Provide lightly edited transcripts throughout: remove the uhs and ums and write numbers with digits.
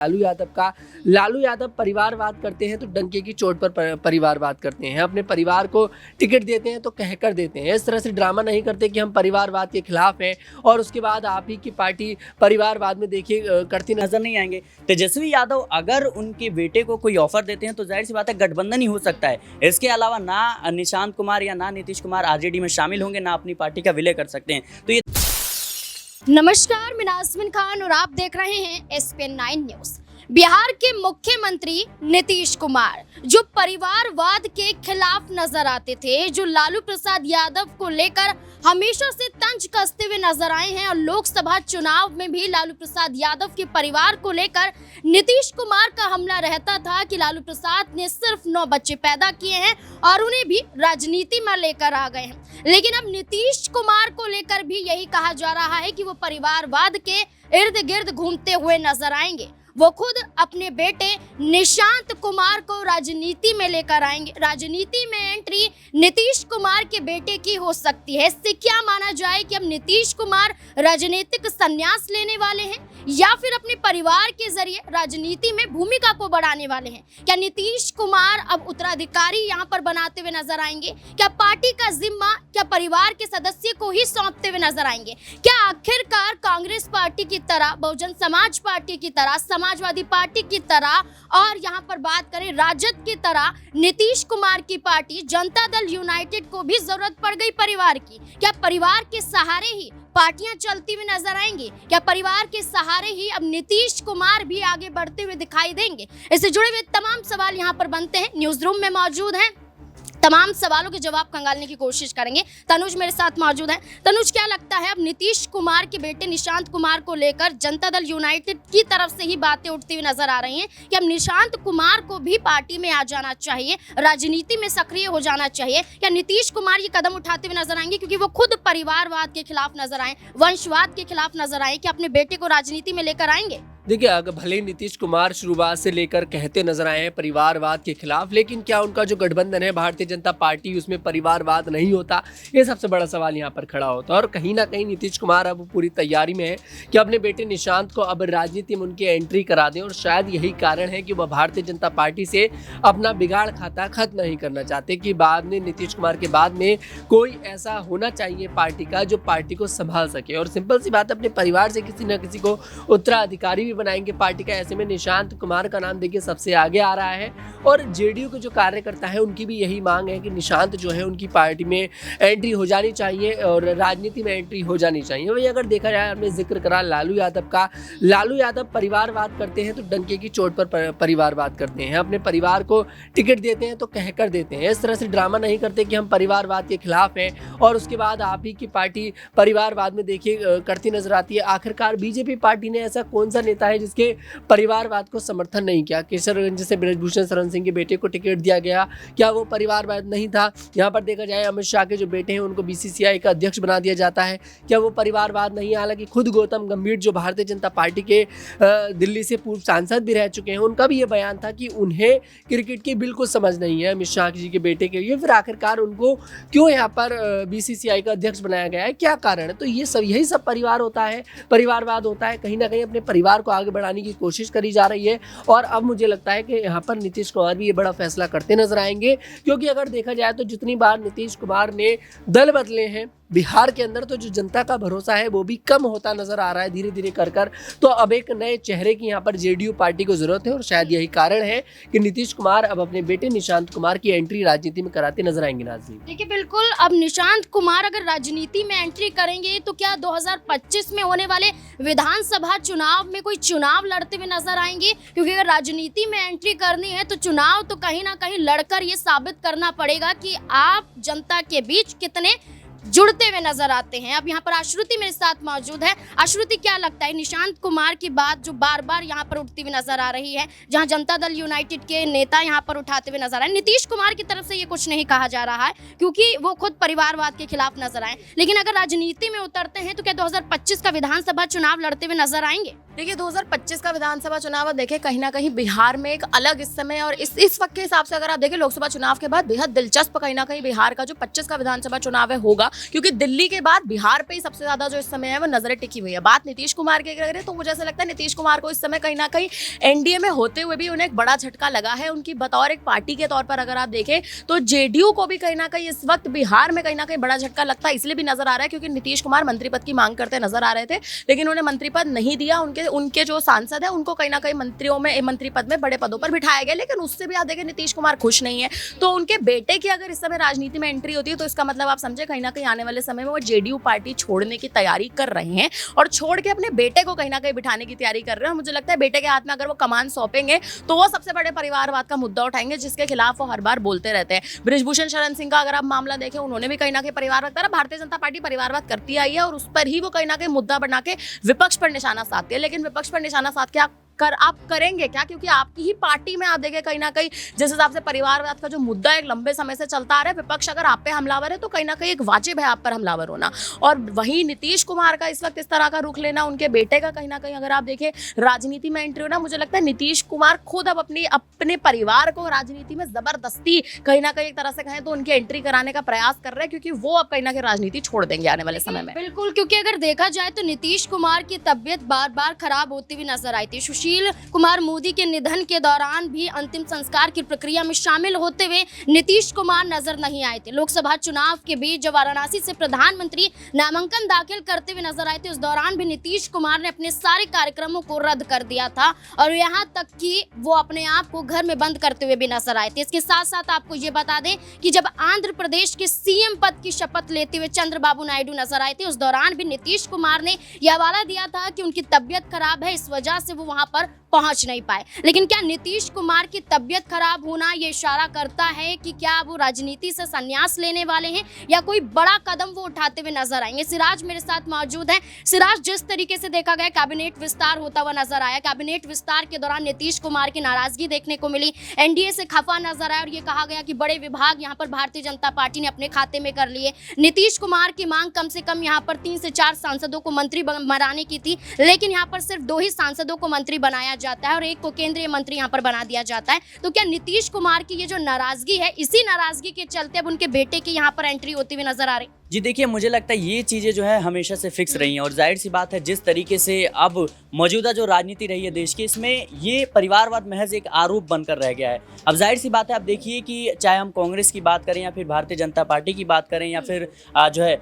लालू यादव परिवारवाद करते हैं तो डंके की चोट पर परिवारवाद करते हैं। अपने परिवार को टिकट देते हैं तो कहकर देते हैं। इस तरह से ड्रामा नहीं करते कि हम परिवारवाद के खिलाफ हैं और उसके बाद आप ही की पार्टी परिवारवाद में देखिए करती नजर नहीं आएंगे। तेजस्वी यादव अगर उनके बेटे को कोई ऑफर देते हैं तो जाहिर सी बात है गठबंधन ही हो सकता है। इसके अलावा ना निशांत कुमार या ना नीतीश कुमार आरजेडी में शामिल होंगे, ना अपनी पार्टी का विलय कर सकते हैं। तो ये नमस्कार, मैं नाज़मीन खान और आप देख रहे हैं SPN 9 न्यूज। बिहार के मुख्यमंत्री नीतीश कुमार जो परिवारवाद के खिलाफ नजर आते थे, जो लालू प्रसाद यादव को लेकर हमेशा से तंज कसते हुए नजर आए हैं और लोकसभा चुनाव में भी लालू प्रसाद यादव के परिवार को लेकर नीतीश कुमार का हमला रहता था कि लालू प्रसाद ने सिर्फ 9 बच्चे पैदा किए हैं और उन्हें भी राजनीति में लेकर आ गए हैं। लेकिन अब नीतीश कुमार को लेकर भी यही कहा जा रहा है कि वो परिवारवाद के इर्द गिर्द घूमते हुए नजर आएंगे। वो खुद अपने बेटे निशांत कुमार को राजनीति में लेकर आएंगे। राजनीति में एंट्री नीतीश कुमार के बेटे की हो सकती है। इससे क्या माना जाए कि अब नीतीश कुमार राजनीतिक संन्यास लेने वाले हैं या फिर अपने परिवार के जरिए राजनीति में भूमिका को बढ़ाने वाले हैं? क्या नीतीश कुमार अब उत्तराधिकारी यहाँ पर बनाते हुए नजर आएंगे? क्या पार्टी का जिम्मा क्या परिवार के सदस्य को ही सौंपते हुए नजर आएंगे? क्या आखिरकार कांग्रेस पार्टी की तरह, बहुजन समाज पार्टी की तरह, समाजवादी पार्टी की तरह और यहाँ पर बात करें राजद की तरह नीतीश कुमार की पार्टी जनता दल यूनाइटेड को भी जरूरत पड़ गई परिवार की? क्या परिवार के सहारे ही पार्टियां चलती हुई नजर आएंगी? क्या परिवार के सहारे ही अब नीतीश कुमार भी आगे बढ़ते हुए दिखाई देंगे? इससे जुड़े हुए तमाम सवाल यहाँ पर बनते हैं। न्यूज रूम में मौजूद हैं, तमाम सवालों के जवाब खंगालने की कोशिश करेंगे। तनुज मेरे साथ मौजूद है। तनुज, क्या लगता है अब नीतीश कुमार के बेटे निशांत कुमार को लेकर जनता दल यूनाइटेड की तरफ से ही बातें उठती हुई नजर आ रही हैं कि अब निशांत कुमार को भी पार्टी में आ जाना चाहिए, राजनीति में सक्रिय हो जाना चाहिए? क्या नीतीश कुमार ये कदम उठाते हुए नजर आएंगे क्योंकि वो खुद परिवारवाद के खिलाफ नजर आए, वंशवाद के खिलाफ नजर आए, कि अपने बेटे को राजनीति में लेकर आएंगे? देखिए, अगर भले ही नीतीश कुमार शुरुआत से लेकर कहते नजर आए हैं परिवारवाद के खिलाफ, लेकिन क्या उनका जो गठबंधन है भारतीय जनता पार्टी, उसमें परिवारवाद नहीं होता? ये सबसे बड़ा सवाल यहाँ पर खड़ा होता है। और कहीं ना कहीं नीतीश कुमार अब पूरी तैयारी में है कि अपने बेटे निशांत को अब राजनीति में उनकी एंट्री करा दें और शायद यही कारण है कि वह भारतीय जनता पार्टी से अपना बिगाड़ खाता खत्म नहीं करना चाहते कि बाद में नीतीश कुमार के बाद में कोई ऐसा होना चाहिए पार्टी का जो पार्टी को संभाल सके। और सिंपल सी बात है, अपने परिवार से किसी न किसी को उत्तराधिकारी बनाएंगे पार्टी का। ऐसे में निशांत कुमार का नाम देखिए सबसे आगे आ रहा है और जेडीयू के जो कार्यकर्ता है उनकी भी यही मांग है कि निशांत जो है उनकी पार्टी में एंट्री हो जानी चाहिए और राजनीति में एंट्री हो जानी चाहिए। वही अगर देखा जाए, हमने जिक्र करा लालू यादव का, लालू यादव परिवारवाद करते हैं तो डंके की चोट पर परिवारवाद करते हैं। अपने परिवार को टिकट देते हैं तो कहकर देते हैं। इस तरह से ड्रामा नहीं करते कि हम परिवारवाद के खिलाफ हैं और उसके बाद आप ही की पार्टी परिवारवाद में देखिए करती नजर आती है। आखिरकार बीजेपी पार्टी ने ऐसा कौन सा नेता है जिसके परिवारवाद को समर्थन नहीं किया? केसरगंज से बृजभूषण शरण सिंह के बेटे को टिकट दिया गया, क्या वो परिवारवाद नहीं था? यहाँ पर देखा जाए, अमित शाह के जो बेटे हैं उनको BCCI का अध्यक्ष बना दिया जाता है, क्या वो परिवारवाद नहीं? हालांकि खुद गौतम गंभीर जो भारतीय जनता पार्टी के दिल्ली से पूर्व सांसद भी रह चुके हैं, उनका भी ये बयान था कि उन्हें क्रिकेट की बिल्कुल समझ नहीं है अमित शाह जी के बेटे के लिए। फिर आखिरकार उनको क्यों यहाँ पर BCCI का अध्यक्ष बनाया गया है, क्या कारण है? तो ये सब, यही सब परिवार होता है, परिवारवाद होता है। कहीं ना कहीं अपने परिवार को आगे बढ़ाने की कोशिश करी जा रही है और अब मुझे लगता है कि यहाँ पर नीतीश कुमार भी ये बड़ा फैसला करते नजर आएंगे, क्योंकि अगर देखा जाए तो जितनी बार नीतीश कुमार ने दल बदले हैं बिहार के अंदर, तो जो जनता का भरोसा है वो भी कम होता नजर आ रहा है धीरे धीरे कर। तो अब एक नए चेहरे की यहाँ पर जेडीयू पार्टी को जरूरत है और शायद यही कारण है कि नीतीश कुमार अब अपने बेटे निशांत कुमार की एंट्री राजनीति में कराते नजर आएंगे। नाज़रीन, देखिए, बिल्कुल, अब निशांत कुमार अगर राजनीति में एंट्री करेंगे तो क्या 2025 में होने वाले विधानसभा चुनाव में कोई चुनाव लड़ते हुए नजर आएंगे? क्योंकि अगर राजनीति में एंट्री करनी है तो चुनाव तो कहीं ना कहीं लड़कर ये साबित करना पड़ेगा कि आप जनता के बीच कितने जुड़ते हुए नजर आते हैं। अब यहाँ पर आश्रुति मेरे साथ मौजूद है। आश्रुति, क्या लगता है निशांत कुमार की बात जो बार बार यहाँ पर उठती हुई नजर आ रही है, जहाँ जनता दल यूनाइटेड के नेता यहाँ पर उठाते हुए नजर आ रहे हैं, नीतीश कुमार की तरफ से ये कुछ नहीं कहा जा रहा है क्योंकि वो खुद परिवारवाद के खिलाफ नजर आए, लेकिन अगर राजनीति में उतरते हैं तो क्या 2025 का विधानसभा चुनाव लड़ते हुए नजर आएंगे? देखिए, 2025 का विधानसभा चुनाव देखें कहीं ना कहीं बिहार में एक अलग इस समय और इस वक्त के हिसाब से अगर आप देखें लोकसभा चुनाव के बाद बेहद दिलचस्प कहीं ना कहीं बिहार का जो 25 का विधानसभा चुनाव है होगा, क्योंकि दिल्ली के बाद बिहार पे ही सबसे ज्यादा जो इस समय है वो नजरें टिकी हुई है। बात नीतीश कुमार की करें तो मुझे ऐसा लगता है नीतीश कुमार को इस समय कहीं ना कहीं एनडीए में होते हुए भी उन्हें एक बड़ा झटका लगा है। उनकी बतौर एक पार्टी के तौर पर अगर आप देखें तो जेडीयू को भी कहीं ना कहीं इस वक्त बिहार में कहीं ना कहीं बड़ा झटका लगता है, इसलिए भी नजर आ रहा है क्योंकि नीतीश कुमार मंत्री पद की मांग करते नजर आ रहे थे, लेकिन उन्हें मंत्री पद नहीं दिया। उनके जो सांसद है उनको कहीं ना कहीं मंत्री पद में बड़े पदों पर बिठाया गया, लेकिन उससे भी आप देखें नीतीश कुमार खुश नहीं है। तो उनके बेटे की अगर इस समय राजनीति में एंट्री होती है तो इसका मतलब आप समझे कहीं ना कहीं आने वाले समय में वो जेडीयू पार्टी छोड़ने की तैयारी कर रहे हैं और छोड़ के अपने बेटे को कहीं ना कहीं बिठाने की तैयारी कर रहे हैं। मुझे लगता है बेटे के हाथ में अगर वो कमान सौंपेंगे तो वो सबसे बड़े परिवारवाद का मुद्दा उठाएंगे, जिसके खिलाफ वो हर बार बोलते रहते हैं। बृजभूषण शरण सिंह का अगर आप मामला देखें, उन्होंने भी कहीं ना कहीं परिवारवाद करा। भारतीय जनता पार्टी परिवारवाद करती आई है और उस पर ही वो कहीं ना कहीं मुद्दा बना के विपक्ष पर निशाना साधती है, लेकिन विपक्ष पर निशाना साध के आप करेंगे क्या? क्योंकि आपकी ही पार्टी में आप देखें कहीं ना कहीं जिस हिसाब से परिवारवाद का जो मुद्दा एक लंबे समय से चलता आ रहा है, विपक्ष अगर आप पे हमलावर है तो कहीं ना कहीं एक वाजिब है आप पर हमलावर होना। और वहीं नीतीश कुमार का इस वक्त इस तरह का रुख लेना, उनके बेटे का कहीं ना कहीं अगर आप देखें राजनीति में एंट्री होना, मुझे लगता है नीतीश कुमार खुद अब अपने परिवार को राजनीति में जबरदस्ती कहीं ना कहीं एक तरह से कहें तो उनकी एंट्री कराने का प्रयास कर रहे हैं, क्योंकि वो अब कहीं ना कहीं राजनीति छोड़ देंगे आने वाले समय में। बिल्कुल, क्योंकि अगर देखा जाए तो नीतीश कुमार की तबियत बार बार खराब होती हुई नजर आई थी। सुशील कुमार मोदी के निधन के दौरान भी अंतिम संस्कार की प्रक्रिया में शामिल होते हुए नीतीश कुमार नजर नहीं आए थे। लोकसभा चुनाव के बीच जब वाराणसी से प्रधानमंत्री नामांकन दाखिल करते हुए नजर आए थे, उस दौरान भी नीतीश कुमार ने अपने सारे कार्यक्रमों को रद्द कर दिया था और यहाँ तक कि वो अपने आप को घर में बंद करते हुए भी नजर आए थे। इसके साथ साथ आपको ये बता दें कि जब आंध्र प्रदेश के सीएम पद की शपथ लेते हुए चंद्रबाबू नायडू नजर आए थे, उस दौरान भी नीतीश कुमार ने यह हवाला दिया था कि उनकी तबियत खराब है, इस वजह से वो वहां पर पहुंच नहीं पाए। लेकिन क्या नीतीश कुमार की तबियत खराब होना ये इशारा करता है कि क्या वो राजनीति से संन्यास लेने वाले हैं या कोई बड़ा कदम वो उठाते हुए नजर आएंगे? सिराज मेरे साथ मौजूद है। सिराज, जिस तरीके से देखा गया कैबिनेट विस्तार होता हुआ नजर आया, कैबिनेट विस्तार के दौरान नीतीश कुमार की नाराजगी देखने को मिली, एनडीए से खफा नजर आया और ये कहा गया कि बड़े विभाग यहाँ पर भारतीय जनता पार्टी ने अपने खाते में कर लिए। नीतीश कुमार की मांग कम से कम यहाँ पर 3 से 4 सांसदों को मंत्री बनाने की थी, लेकिन यहाँ पर सिर्फ 2 ही सांसदों को मंत्री बनाया जाता है और एक को केंद्रीय मंत्री यहाँ पर बना दिया जाता है। तो क्या नीतीश कुमार की ये जो नाराजगी है, इसी नाराजगी के चलते अब उनके बेटे की यहाँ पर एंट्री होती हुई नजर आ रही? जी देखिए, मुझे लगता है ये चीज़ें जो है हमेशा से फिक्स रही हैं और जाहिर सी बात है जिस तरीके से अब मौजूदा जो राजनीति रही है देश की, इसमें ये परिवारवाद महज एक आरोप बनकर रह गया है। अब जाहिर सी बात है, आप देखिए कि चाहे हम कांग्रेस की बात करें या फिर भारतीय जनता पार्टी की बात करें या फिर जो है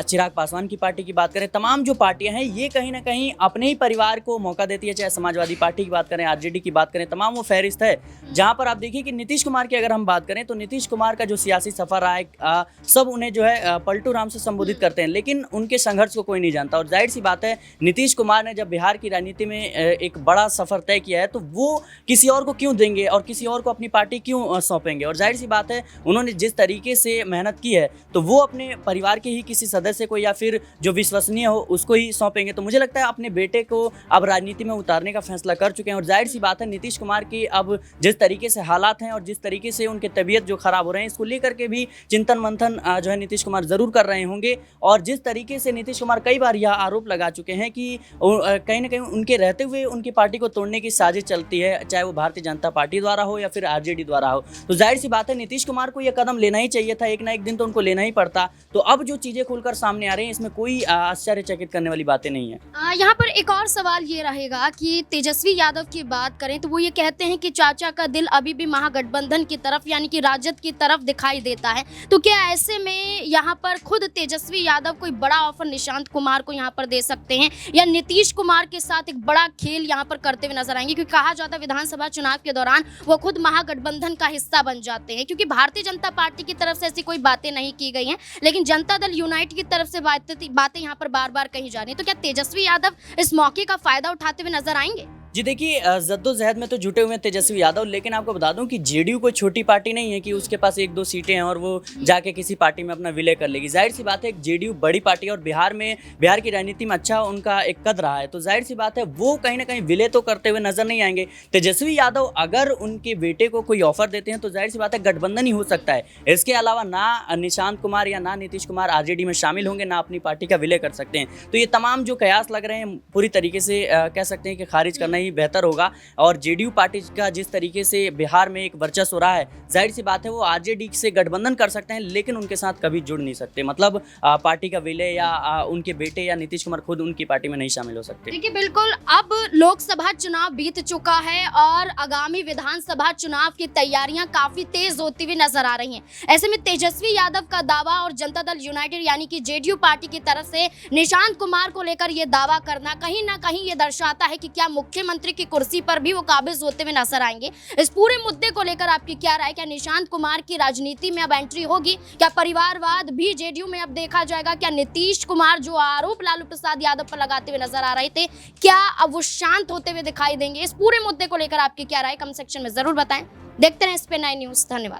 चिराग पासवान की पार्टी की बात करें, तमाम जो पार्टियां हैं ये कहीं ना कहीं अपने ही परिवार को मौका देती है। चाहे समाजवादी पार्टी की बात करें, आरजेडी की बात करें, तमाम वो फहरिस्त है जहाँ पर आप देखिए कि नीतीश कुमार की अगर हम बात करें तो नीतीश कुमार का जो सियासी सफर रहा है, सब उन्हें जो है पलटू राम से संबोधित करते हैं, लेकिन उनके संघर्ष को कोई नहीं जानता। और जाहिर सी बात है नीतीश कुमार ने जब बिहार की राजनीति में एक बड़ा सफर तय किया है तो वो किसी और को क्यों देंगे और किसी और को अपनी पार्टी क्यों सौंपेंगे? और जाहिर सी बात है उन्होंने जिस तरीके से मेहनत की है तो वो अपने परिवार के ही किसी सदस्य को या फिर जो विश्वसनीय हो उसको ही सौंपेंगे। तो मुझे लगता है अपने बेटे को अब राजनीति में उतारने का फैसला कर चुके हैं। और जाहिर सी बात है नीतीश कुमार की अब जिस तरीके से हालात हैं और जिस तरीके से उनके तबीयत जो खराब हो रहे हैं, इसको लेकर के भी चिंतन मंथन जो है नीतीश कुमार जरूर कर रहे होंगे। और जिस तरीके से नीतीश कुमार कई बार यह आरोप लगा चुके हैं कि कहीं ना कहीं उनके रहते हुए उनकी पार्टी को तोड़ने की साजिश चलती है, चाहे वो भारतीय जनता पार्टी द्वारा हो या फिर आरजेडी द्वारा हो, तो जाहिर सी बात है नीतीश कुमार को यह कदम लेना ही चाहिए था। एक ना एक दिन तो उनको लेना ही पड़ता। तो अब जो चीज़ें खुलकर सामने आ रही हैं इसमें कोई आश्चर्यचकित करने वाली बातें नहीं है। यहाँ पर एक और सवाल ये रहेगा कि तेजस्वी यादव की बात करें तो वो ये कहते हैं कि चाचा का दिल अभी भी महागठबंधन की तरफ यानी कि राजद की तरफ दिखाई देता है। तो क्या ऐसे में यहाँ पर खुद तेजस्वी यादव कोई बड़ा ऑफर निशांत कुमार को यहाँ पर दे सकते हैं या नीतीश कुमार के साथ एक बड़ा खेल यहाँ पर करते हुए नजर आएंगे? क्योंकि कहा जाता है विधानसभा चुनाव के दौरान वो खुद महागठबंधन का हिस्सा बन जाते हैं, क्योंकि भारतीय जनता पार्टी की तरफ से ऐसी कोई बातें नहीं की गई हैं, लेकिन जनता दल यूनाइटेड की तरफ से बातें यहाँ पर बार बार कही जा रही हैं। तो क्या तेजस्वी यादव इस मौके का फायदा उठाते हुए नजर आएंगे? जी देखिए, जद्दोजहद में तो जुटे हुए हैं तेजस्वी यादव, लेकिन आपको बता दूं कि जेडीयू कोई छोटी पार्टी नहीं है कि उसके पास 1-2 सीटें हैं और वो जाके किसी पार्टी में अपना विलय कर लेगी। जाहिर सी बात है जेडीयू बड़ी पार्टी है और बिहार की राजनीति में अच्छा उनका एक कद रहा है, तो जाहिर सी बात है वो कहीं ना कहीं विलय तो करते हुए नजर नहीं आएंगे। तेजस्वी यादव अगर उनके बेटे को कोई ऑफर देते हैं तो जाहिर सी बात है गठबंधन ही हो सकता है। इसके अलावा ना निशांत कुमार या ना नीतीश कुमार आरजेडी में शामिल होंगे, ना अपनी पार्टी का विलय कर सकते हैं। तो ये तमाम जो कयास लग रहे हैं पूरी तरीके से कह सकते हैं कि खारिज करना ही बेहतर होगा। और जेडीयू पार्टी का जिस तरीके से बिहार में एक वर्चस्व हो रहा है, जाहिर सी बात है वो आरजेडी से गठबंधन कर सकते हैं, लेकिन उनके साथ कभी जुड़ नहीं सकते। मतलब पार्टी का विलय या उनके बेटे या नीतीश कुमार खुद उनकी पार्टी में नहीं शामिल हो सकते। देखिए बिल्कुल, अब लोकसभा चुनाव बीत चुका है और आगामी विधानसभा चुनाव की तैयारियां काफी तेज होती हुई नजर आ रही हैं। ऐसे में तेजस्वी यादव का दावा और जनता दल यूनाइटेड यानी कि जेडीयू पार्टी की तरफ से निशांत कुमार को लेकर ये दावा करना कहीं ना कहीं ये दर्शाता है कि क्या मुख्यमंत्री की कुर्सी पर भी वो काबिज होते हुए नजर आएंगे। इस पूरे मुद्दे को लेकर आपकी क्या राय? क्या निशांत कुमार की राजनीति में अब एंट्री होगी? क्या परिवारवाद भी जेडीयू में अब देखा जाएगा? क्या नीतीश कुमार जो आरोप लालू प्रसाद यादव पर लगाते हुए नजर आ रहे थे, क्या अब वो शांत होते हुए दिखाई देंगे? इस पूरे मुद्दे को लेकर आपकी क्या राय? कमेंट सेक्शन में जरूर बताएं। देखते रहें SPN9 न्यूज़। धन्यवाद।